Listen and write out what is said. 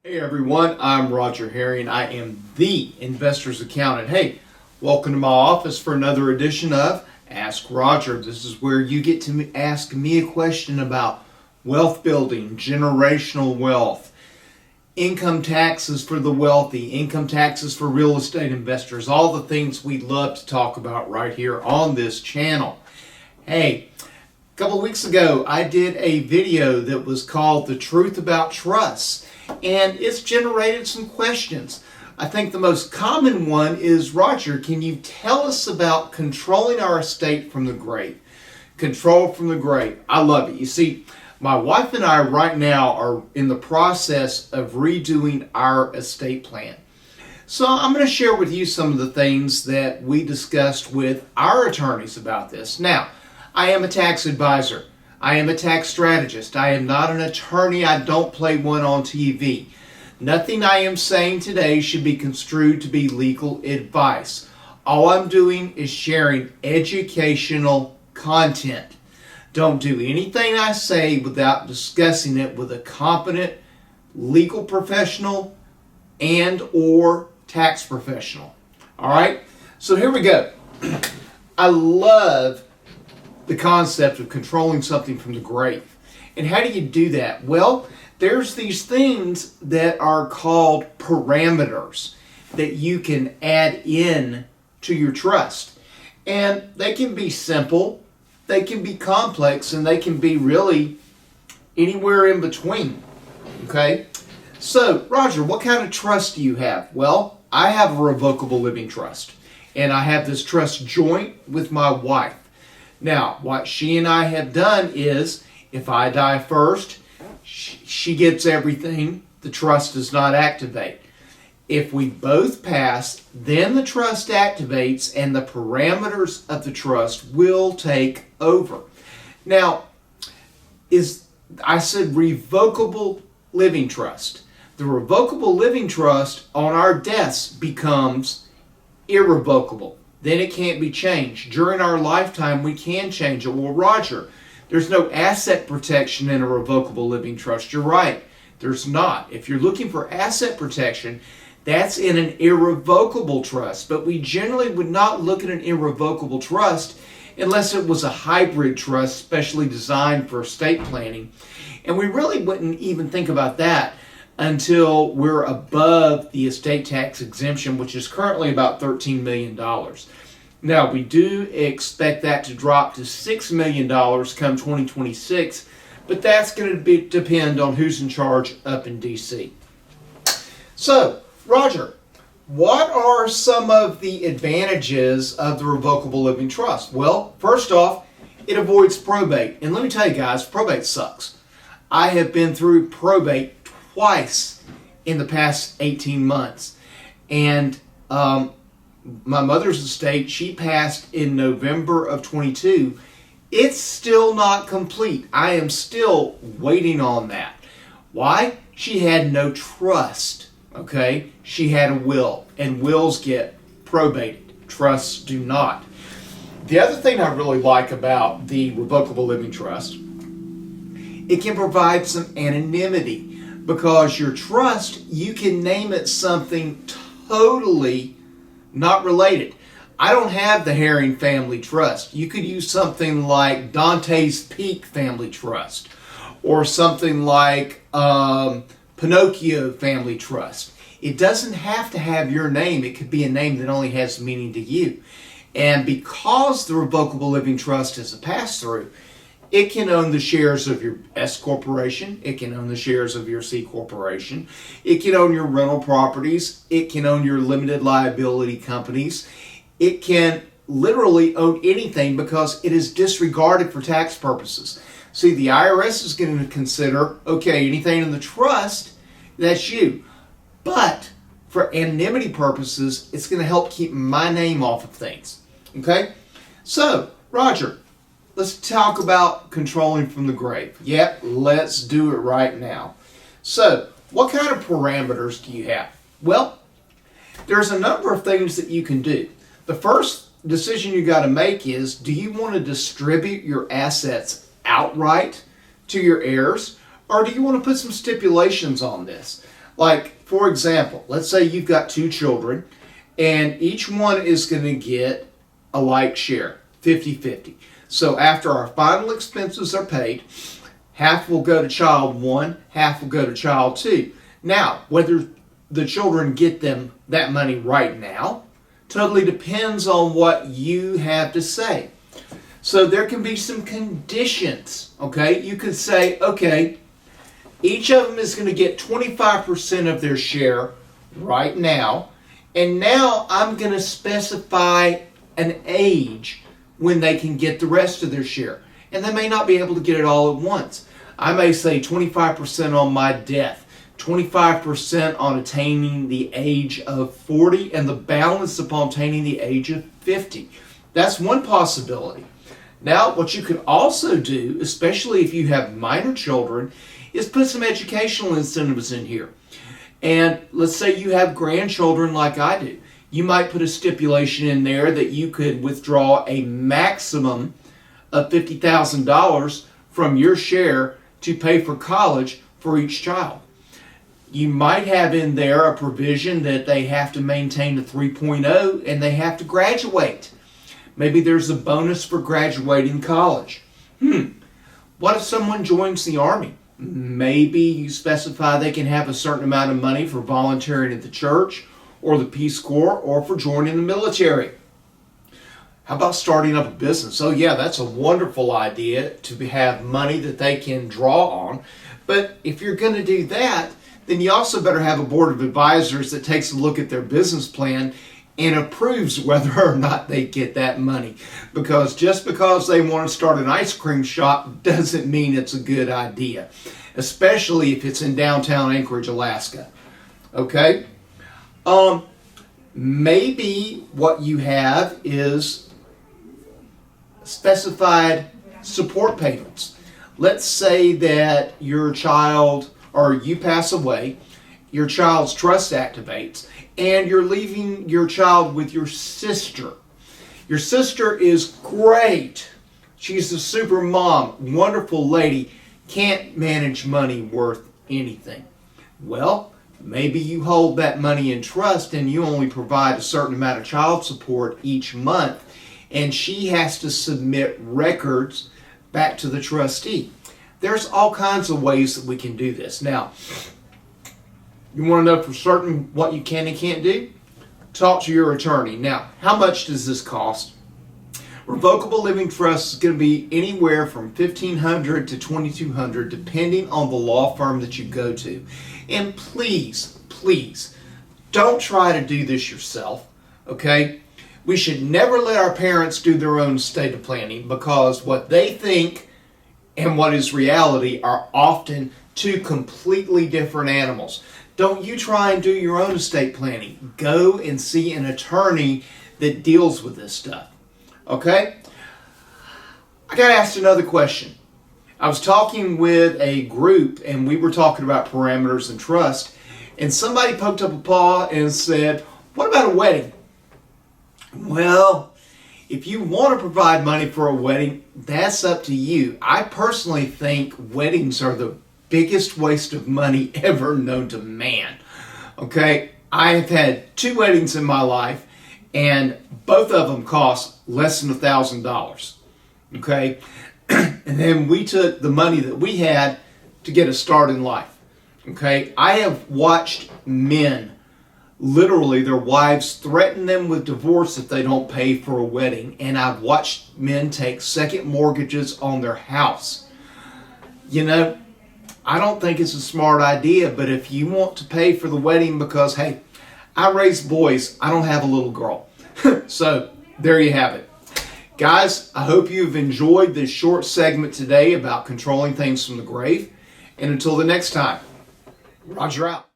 Hey everyone, I'm Roger Herring. I am the investor's accountant. Hey, welcome to my office for another edition of Ask Roger. This is where you get to ask me a question about wealth building, generational wealth, income taxes for the wealthy, income taxes for real estate investors, all the things we love to talk about right here on this channel. Hey, a couple of weeks ago I did a video that was called The Truth About Trusts. And it's generated some questions. I think the most common one is, Roger, can you tell us about controlling our estate from the grave? Control from the grave. I love it. You see, my wife and I right now are in the process of redoing our estate plan. So I'm going to share with you some of the things that we discussed with our attorneys about this. Now, I am a tax advisor. I am a tax strategist. I am not an attorney. I don't play one on TV. Nothing I am saying today should be construed to be legal advice. All I'm doing is sharing educational content. Don't do anything I say without discussing it with a competent legal professional and or tax professional. All right? So here we go. I love the concept of controlling something from the grave. And how do you do that? Well, there's these things that are called parameters that you can add in to your trust. And they can be simple, they can be complex, and they can be really anywhere in between. Okay? So, Roger, what kind of trust do you have? Well, I have a revocable living trust. And I have this trust joint with my wife. Now, what she and I have done is, if I die first, she gets everything, the trust does not activate. If we both pass, then the trust activates and the parameters of the trust will take over. Now, I said revocable living trust. The revocable living trust on our deaths becomes irrevocable. Then it can't be changed. During our lifetime, we can change it. Well, Roger, there's no asset protection in a revocable living trust. You're right. There's not. If you're looking for asset protection, that's in an irrevocable trust. But we generally would not look at an irrevocable trust unless it was a hybrid trust specially designed for estate planning. And we really wouldn't even think about that until we're above the estate tax exemption, which is currently about $13 million. Now, we do expect that to drop to $6 million come 2026, but that's going to depend on who's in charge up in D.C. So, Roger, what are some of the advantages of the revocable living trust? Well, first off, it avoids probate. And let me tell you guys, probate sucks. I have been through probate twice in the past 18 months. And my mother's estate, she passed in November of 22. It's still not complete. I am still waiting on that. Why? She had no trust. Okay? She had a will, and wills get probated. Trusts do not. The other thing I really like about the revocable living trust, it can provide some anonymity. Because your trust, you can name it something totally not related. I don't have the Herring Family Trust. You could use something like Dante's Peak Family Trust. Or something like Pinocchio Family Trust. It doesn't have to have your name. It could be a name that only has meaning to you. And because the revocable living trust is a pass-through, it can own the shares of your S corporation. It can own the shares of your C corporation. It can own your rental properties. It can own your limited liability companies. It can literally own anything because it is disregarded for tax purposes. See, the IRS is going to consider, okay, anything in the trust, that's you. But for anonymity purposes, it's going to help keep my name off of things. Okay? So, Roger, let's talk about controlling from the grave. Yep, let's do it right now. So, what kind of parameters do you have? Well, there's a number of things that you can do. The first decision you got to make is, do you want to distribute your assets outright to your heirs, or do you want to put some stipulations on this? Like, for example, let's say you've got 2 children, and each one is going to get a like share, 50-50. So after our final expenses are paid, half will go to child 1, half will go to child 2. Now, whether the children get them that money right now totally depends on what you have to say. So there can be some conditions, okay? You could say, okay, each of them is going to get 25% of their share right now, and now I'm going to specify an age when they can get the rest of their share. And they may not be able to get it all at once. I may say 25% on my death, 25% on attaining the age of 40, and the balance upon attaining the age of 50. That's one possibility. Now, what you could also do, especially if you have minor children, is put some educational incentives in here. And let's say you have grandchildren like I do. You might put a stipulation in there that you could withdraw a maximum of $50,000 from your share to pay for college for each child. You might have in there a provision that they have to maintain a 3.0 and they have to graduate. Maybe there's a bonus for graduating college. What if someone joins the Army? Maybe you specify they can have a certain amount of money for volunteering at the church or the Peace Corps or for joining the military. How about starting up a business? Oh yeah, that's a wonderful idea to have money that they can draw on. But if you're going to do that, then you also better have a board of advisors that takes a look at their business plan and approves whether or not they get that money. Because just because they want to start an ice cream shop doesn't mean it's a good idea, especially if it's in downtown Anchorage, Alaska. Okay? Maybe what you have is specified support payments. Let's say that your child or you pass away, your child's trust activates, and you're leaving your child with your sister. Your sister is great. She's a super mom, wonderful lady, can't manage money worth anything. Well, maybe you hold that money in trust and you only provide a certain amount of child support each month, and she has to submit records back to the trustee. There's all kinds of ways that we can do this. Now, you want to know for certain what you can and can't do? Talk to your attorney. Now, how much does this cost? Revocable living trust is going to be anywhere from $1,500 to $2,200 depending on the law firm that you go to. And please, please, don't try to do this yourself, okay? We should never let our parents do their own estate planning, because what they think and what is reality are often two completely different animals. Don't you try and do your own estate planning. Go and see an attorney that deals with this stuff. Okay? I got asked another question. I was talking with a group and we were talking about parameters and trust, and somebody poked up a paw and said, what about a wedding? Well, if you want to provide money for a wedding, that's up to you. I personally think weddings are the biggest waste of money ever known to man. Okay? I have had 2 weddings in my life, and both of them cost less than $1,000. Okay? And then we took the money that we had to get a start in life. Okay? I have watched men, literally their wives threaten them with divorce if they don't pay for a wedding, and I've watched men take second mortgages on their house. You know, I don't think it's a smart idea, but if you want to pay for the wedding because, hey, I raise boys, I don't have a little girl. So, there you have it. Guys, I hope you've enjoyed this short segment today about controlling things from the grave. And until the next time, Roger out.